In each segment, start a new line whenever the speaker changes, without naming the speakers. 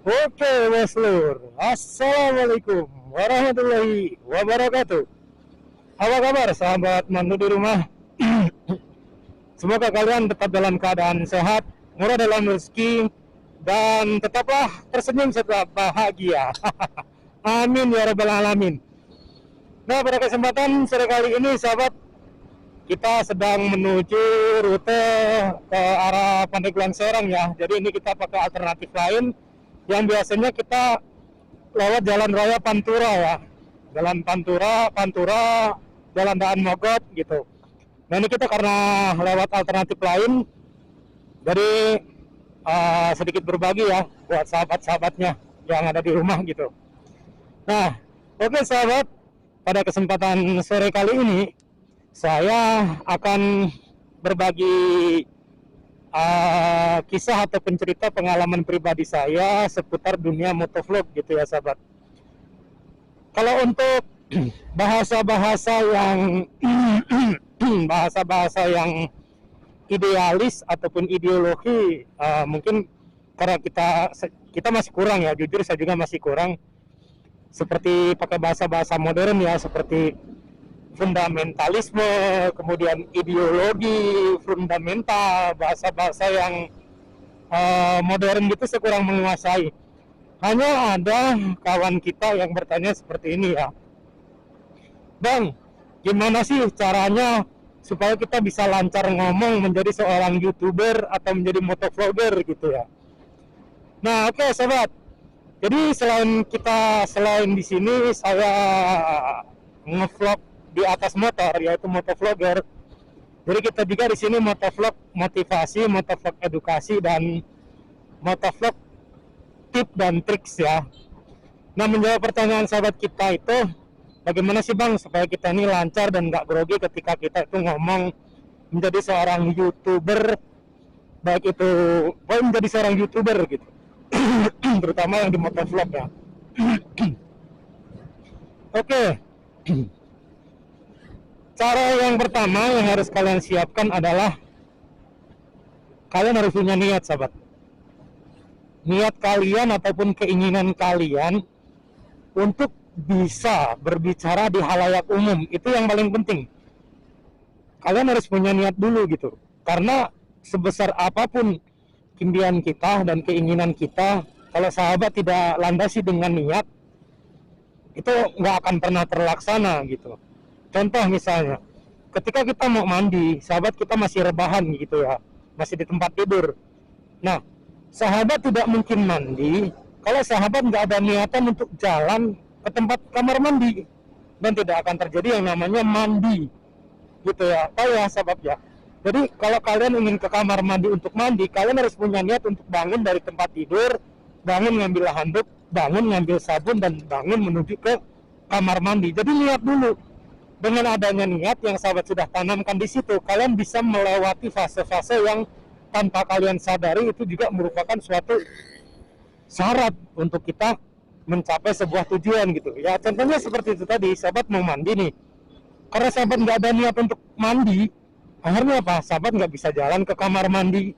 Oke, Waslur. Assalamualaikum warahmatullahi wabarakatuh. Apa kabar sahabat mandu di rumah? Semoga kalian tetap dalam keadaan sehat, murah dalam rezeki, dan tetaplah tersenyum setelah bahagia. Amin ya rabbal alamin. Nah, pada kesempatan sore kali ini sahabat, kita sedang menuju rute ke arah Pandeglang Serang ya. Jadi ini kita pakai alternatif lain yang biasanya kita lewat jalan raya Pantura ya. Jalan Pantura, Jalan Daan Mogot gitu. Nah ini kita karena lewat alternatif lain, jadi sedikit berbagi ya buat sahabat-sahabatnya yang ada di rumah gitu. Nah, oke sahabat, pada kesempatan sore kali ini saya akan berbagi kisah atau pencerita pengalaman pribadi saya seputar dunia motovlog gitu ya sahabat. Kalau untuk bahasa-bahasa yang bahasa-bahasa yang idealis ataupun ideologi, mungkin karena kita masih kurang ya, jujur saya juga masih kurang, seperti pakai bahasa-bahasa modern ya, seperti fundamentalisme, kemudian ideologi fundamental, bahasa-bahasa yang modern gitu saya kurang menguasai. Hanya ada kawan kita yang bertanya seperti ini ya, Bang, gimana sih caranya supaya kita bisa lancar ngomong menjadi seorang YouTuber atau menjadi motovlogger gitu ya. Nah, oke sahabat. Jadi selain di sini saya ngevlog di atas motor, yaitu motovlogger. Jadi kita juga di sini motovlog motivasi, motovlog edukasi, dan motovlog tip dan triks ya. Nah, menjawab pertanyaan sahabat kita itu, bagaimana sih Bang supaya kita ini lancar dan nggak grogi ketika kita itu ngomong menjadi seorang YouTuber, baik itu menjadi seorang YouTuber gitu. Terutama yang di motovlog ya. Oke. Cara yang pertama yang harus kalian siapkan adalah kalian harus punya niat sahabat. Niat kalian ataupun keinginan kalian untuk bisa berbicara di halayak umum, itu yang paling penting. Kalian harus punya niat dulu gitu. Karena sebesar apapun impian kita dan keinginan kita, kalau sahabat tidak landasi dengan niat, itu nggak akan pernah terlaksana gitu. Contoh misalnya, ketika kita mau mandi, sahabat kita masih rebahan gitu ya, masih di tempat tidur. Nah, sahabat tidak mungkin mandi kalau sahabat nggak ada niatan untuk jalan ke tempat kamar mandi, dan tidak akan terjadi yang namanya mandi gitu ya. Tahu ya sahabat ya. Jadi kalau kalian ingin ke kamar mandi untuk mandi, kalian harus punya niat untuk bangun dari tempat tidur, bangun ngambil handuk, bangun ngambil sabun, dan bangun menuju ke kamar mandi. Jadi niat dulu. Dengan adanya niat yang sahabat sudah tanamkan di situ, kalian bisa melewati fase-fase yang tanpa kalian sadari itu juga merupakan suatu syarat untuk kita mencapai sebuah tujuan gitu ya. Contohnya seperti itu tadi, sahabat mau mandi nih, karena sahabat nggak ada niat untuk mandi, akhirnya apa? Sahabat nggak bisa jalan ke kamar mandi,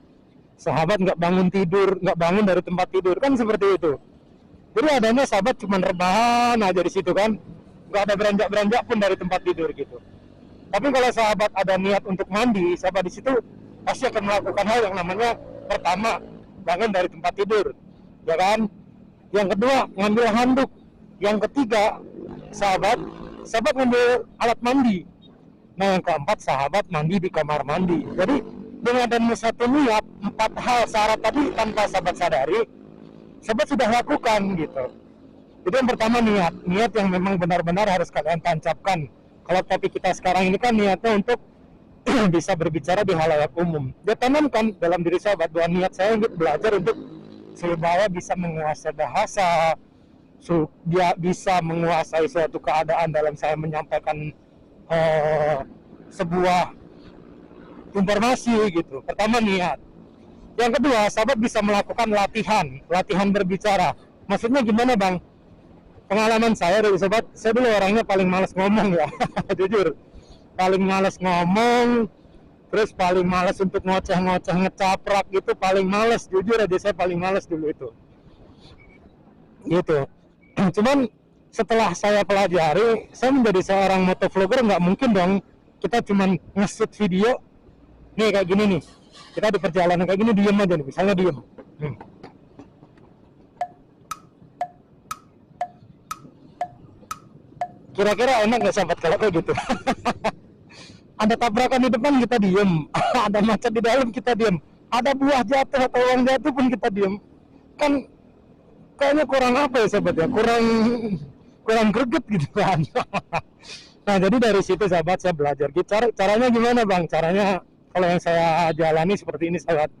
sahabat nggak bangun tidur, nggak bangun dari tempat tidur, kan seperti itu. Jadi adanya sahabat cuma rebahan aja di situ kan, nggak ada beranjak pun dari tempat tidur gitu. Tapi kalau sahabat ada niat untuk mandi, sahabat di situ pasti akan melakukan hal yang namanya, pertama, bangun dari tempat tidur, ya kan? Yang kedua, ngambil handuk. Yang ketiga, sahabat ngambil alat mandi. Nah, yang keempat, sahabat mandi di kamar mandi. Jadi dengan adanya satu niat, 4 hal syarat tadi tanpa sahabat sadari, sahabat sudah lakukan gitu. Jadi yang pertama niat yang memang benar-benar harus kalian tancapkan. Kalau topik kita sekarang ini kan niatnya untuk bisa berbicara di halayak umum. Dia tanamkan dalam diri sahabat bahwa niat saya ingin belajar untuk supaya bisa menguasai bahasa, dia bisa menguasai suatu keadaan dalam saya menyampaikan sebuah informasi gitu. Pertama niat. Yang kedua, sahabat bisa melakukan latihan berbicara. Maksudnya gimana Bang? Pengalaman saya dari sahabat, saya dulu orangnya paling malas ngomong ya. Jujur, paling malas ngomong, terus paling malas untuk ngoceh-ngoceh, ngecaprak gitu, paling malas. Jujur aja saya paling malas dulu itu. gitu. Cuman setelah saya pelajari, saya menjadi seorang motovlogger, nggak mungkin dong kita cuman nge-shoot video nih kayak gini nih, kita di perjalanan kayak gini diem aja nih, misalnya diem. Kira-kira enak nggak sahabat kalau kayak gitu? Ada tabrakan di depan kita diem, ada macet di dalam kita diem, ada buah jatuh atau uang jatuh pun kita diem, kan kayaknya kurang apa ya sahabat ya, kurang greget gitu kan. Nah jadi dari situ sahabat saya belajar caranya gimana bang, caranya kalau yang saya jalani seperti ini sahabat.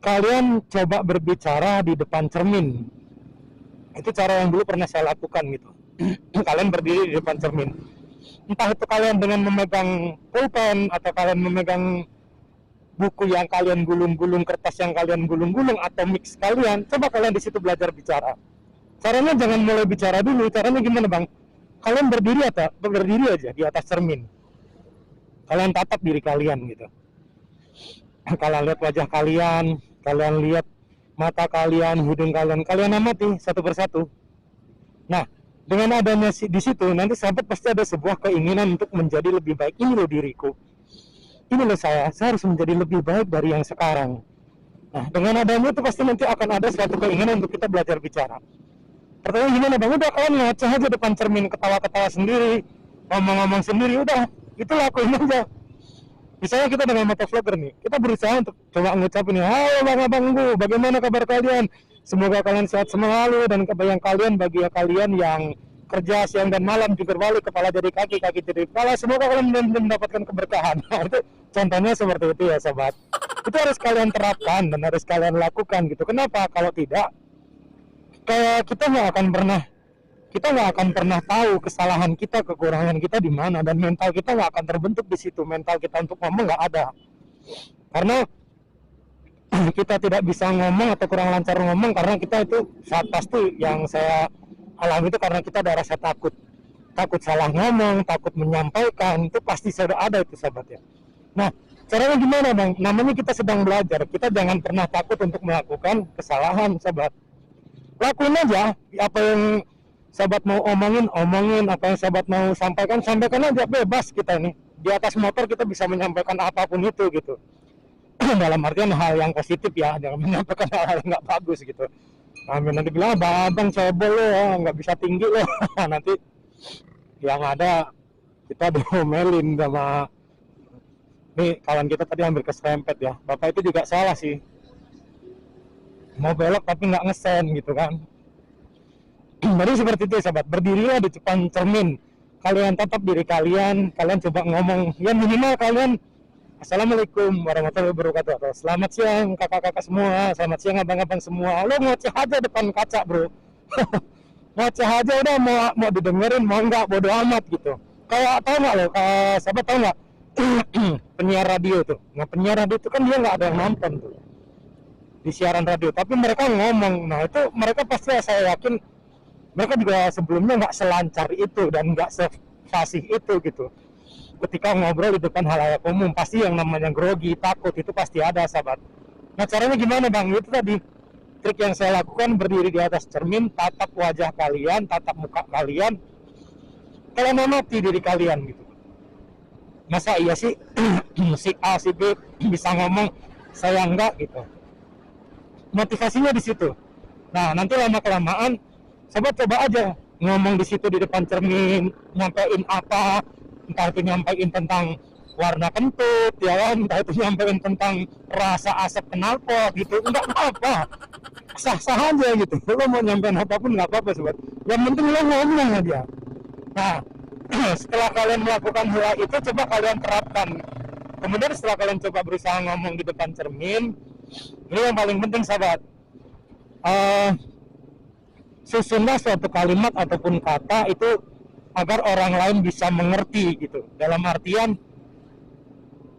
Kalian coba berbicara di depan cermin, itu cara yang dulu pernah saya lakukan gitu. Kalian berdiri di depan cermin, entah itu kalian dengan memegang pulpen atau kalian memegang buku yang kalian gulung-gulung, kertas yang kalian gulung-gulung, atau mix kalian, coba kalian di situ belajar bicara. Caranya jangan mulai bicara dulu, caranya gimana bang? Kalian berdiri aja di atas cermin, kalian tatap diri kalian gitu. Kalian lihat wajah kalian, kalian lihat mata kalian, hidung kalian, kalian amati satu persatu. Nah, dengan adanya di situ, nanti sahabat pasti ada sebuah keinginan untuk menjadi lebih baik. Ini loh diriku, ini loh saya harus menjadi lebih baik dari yang sekarang. Nah, dengan adanya itu pasti nanti akan ada suatu keinginan untuk kita belajar bicara. Pertanyaan gimana bang? Udah kalian ngoceh aja depan cermin, ketawa-ketawa sendiri, ngomong-ngomong sendiri, udah, itu lakuin aja. Misalnya kita dengan motovlogger nih, kita berusaha untuk coba ngucapin, halo bang abangku, bagaimana kabar kalian? Semoga kalian sehat selalu, dan kebayang kalian bagi kalian yang kerja siang dan malam, jungkir balik, kepala jadi kaki, kaki jadi kepala, semoga kalian mendapatkan keberkahan. Nah, itu contohnya seperti itu ya sahabat. Itu harus kalian terapkan dan harus kalian lakukan gitu. Kenapa? Kalau tidak, kayak kita nggak akan pernah tahu kesalahan kita, kekurangan kita di mana, dan mental kita nggak akan terbentuk di situ. Mental kita untuk ngomong nggak ada, karena kita tidak bisa ngomong atau kurang lancar ngomong karena kita itu saat pasti yang saya alami itu karena kita ada rasa takut salah ngomong, takut menyampaikan, itu pasti sudah ada itu sahabat ya. Nah caranya gimana bang? Namanya kita sedang belajar, kita jangan pernah takut untuk melakukan kesalahan sahabat. Lakuin aja apa yang sahabat mau omongin, apa yang sahabat mau sampaikan aja, bebas kita ini. Di atas motor kita bisa menyampaikan apapun itu gitu. Dalam artian hal yang positif ya, jangan menyampaikan hal yang nggak bagus gitu. Nanti bilang, bang cebol lo, nggak bisa tinggi lo. Nanti yang ada kita diomelin sama nih kawan kita tadi hampir keserempet ya. Bapak itu juga salah sih, mau belok tapi nggak ngesen gitu kan. Jadi seperti itu sahabat, berdirilah di depan cermin, kalian tatap diri kalian coba ngomong, ya minimal kalian Assalamualaikum warahmatullahi wabarakatuh, atau selamat siang kakak-kakak semua, selamat siang abang-abang semua. Lo ngoceh aja depan kaca bro. Ngoceh aja udah, mau didengerin mau enggak, bodo amat gitu. Kayak tau nggak lo, sahabat tau nggak penyiar radio tuh. Nah penyiar radio itu kan dia nggak ada yang nonton tuh di siaran radio, tapi mereka ngomong. Nah itu mereka pasti, saya yakin mereka juga sebelumnya nggak selancar itu dan nggak sefasih itu gitu. Ketika ngobrol di depan halayak umum, pasti yang namanya grogi, takut itu pasti ada sahabat. Nah caranya gimana bang? Itu tadi trik yang saya lakukan, berdiri di atas cermin, tatap wajah kalian, tatap muka kalian, kalian amati diri kalian gitu. Masa iya sih si A si B bisa ngomong, saya enggak gitu. Motivasinya di situ. Nah nanti lama kelamaan sahabat coba aja ngomong di situ di depan cermin, nyampein apa, entah itu nyampein tentang warna kentut ya kan, entah itu nyampein tentang rasa asap knalpot gitu, enggak apa-apa, sah-sah aja gitu. Lo mau nyampein apapun nggak apa-apa sobat, yang penting lo ngomong aja. Nah setelah kalian melakukan hal itu, coba kalian terapkan. Kemudian setelah kalian coba berusaha ngomong di depan cermin, ini yang paling penting sahabat, susunlah suatu kalimat ataupun kata itu agar orang lain bisa mengerti gitu. Dalam artian,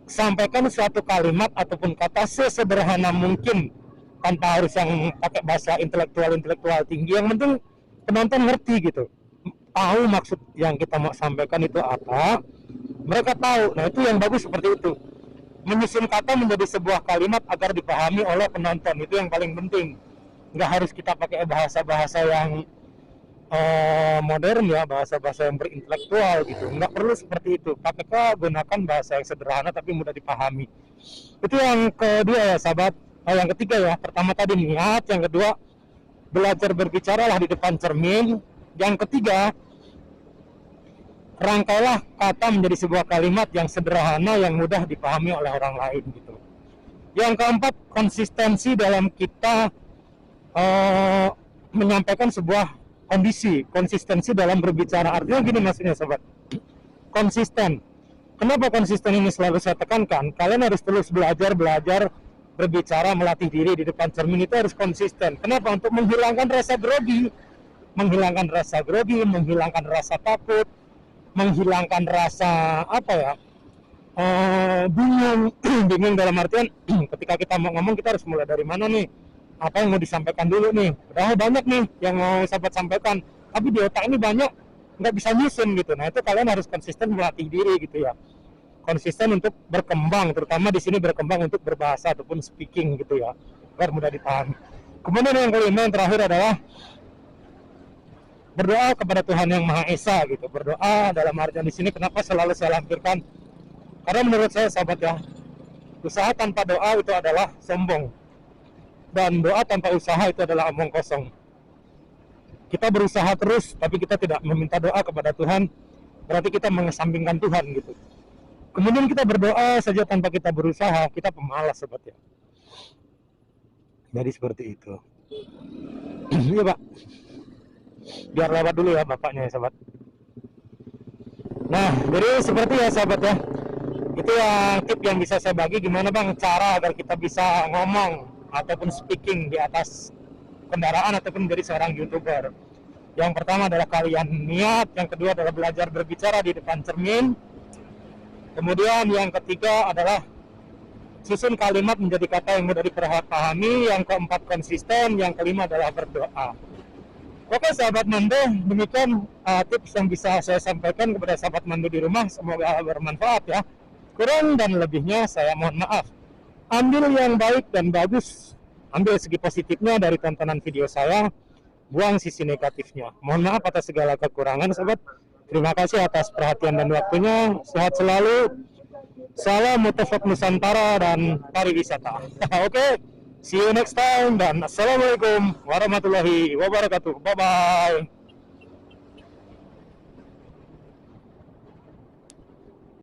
sampaikan suatu kalimat ataupun kata sesederhana mungkin, tanpa harus yang pakai bahasa intelektual tinggi. Yang penting penonton ngerti gitu, tahu maksud yang kita mau sampaikan itu apa, mereka tahu. Nah itu yang bagus seperti itu, menyusun kata menjadi sebuah kalimat agar dipahami oleh penonton, itu yang paling penting. nggak harus kita pakai bahasa-bahasa yang modern ya, bahasa-bahasa yang berintelektual gitu, nggak perlu seperti itu. KPK gunakan bahasa yang sederhana tapi mudah dipahami. Itu yang kedua ya sahabat. Yang ketiga ya, pertama tadi niat, yang kedua belajar berbicara lah di depan cermin, yang ketiga rangkailah kata menjadi sebuah kalimat yang sederhana yang mudah dipahami oleh orang lain gitu. Yang keempat, konsistensi dalam kita menyampaikan sebuah kondisi, konsistensi dalam berbicara. Artinya gini maksudnya sobat, konsisten. Kenapa konsisten ini selalu saya tekankan? Kalian harus terus belajar berbicara, melatih diri di depan cermin itu harus konsisten. Kenapa? Untuk menghilangkan rasa grogi, menghilangkan rasa takut, menghilangkan rasa bingung. Bingung dalam artian ketika kita mau ngomong, kita harus mulai dari mana nih, apa yang mau disampaikan dulu nih. Udah banyak nih yang mau sahabat sampaikan, tapi di otak ini banyak, nggak bisa nyusun gitu. Nah itu kalian harus konsisten melatih diri gitu ya, konsisten untuk berkembang, terutama di sini berkembang untuk berbahasa ataupun speaking gitu ya, agar mudah dipahami. Kemudian yang kelima, yang terakhir adalah berdoa kepada Tuhan yang Maha Esa gitu. Berdoa dalam artian di sini kenapa selalu saya lampirkan, karena menurut saya sahabat ya, usaha tanpa doa itu adalah sombong, dan doa tanpa usaha itu adalah omong kosong. Kita berusaha terus tapi kita tidak meminta doa kepada Tuhan, berarti kita mengesampingkan Tuhan gitu. Kemudian kita berdoa saja tanpa kita berusaha, kita pemalas sobat ya. Jadi seperti itu. Iya Pak, biar lewat dulu ya bapaknya ya sahabat. Nah jadi seperti ya sahabat ya, itu yang tip yang bisa saya bagi, gimana bang cara agar kita bisa ngomong ataupun speaking di atas kendaraan ataupun menjadi seorang YouTuber. Yang pertama adalah kalian niat, yang kedua adalah belajar berbicara di depan cermin, kemudian yang ketiga adalah susun kalimat menjadi kata yang mudah dipahami, yang keempat konsisten, yang kelima adalah berdoa. Oke sahabat Mando, demikian tips yang bisa saya sampaikan kepada sahabat Mando di rumah, semoga bermanfaat ya. Kurang dan lebihnya saya mohon maaf. Ambil yang baik dan bagus, ambil segi positifnya dari tontonan video saya, buang sisi negatifnya. Mohon maaf atas segala kekurangan sahabat. Terima kasih atas perhatian dan waktunya. Sehat selalu. Salam Motovlog Nusantara dan pariwisata. Oke, see you next time dan assalamualaikum warahmatullahi wabarakatuh. Bye bye.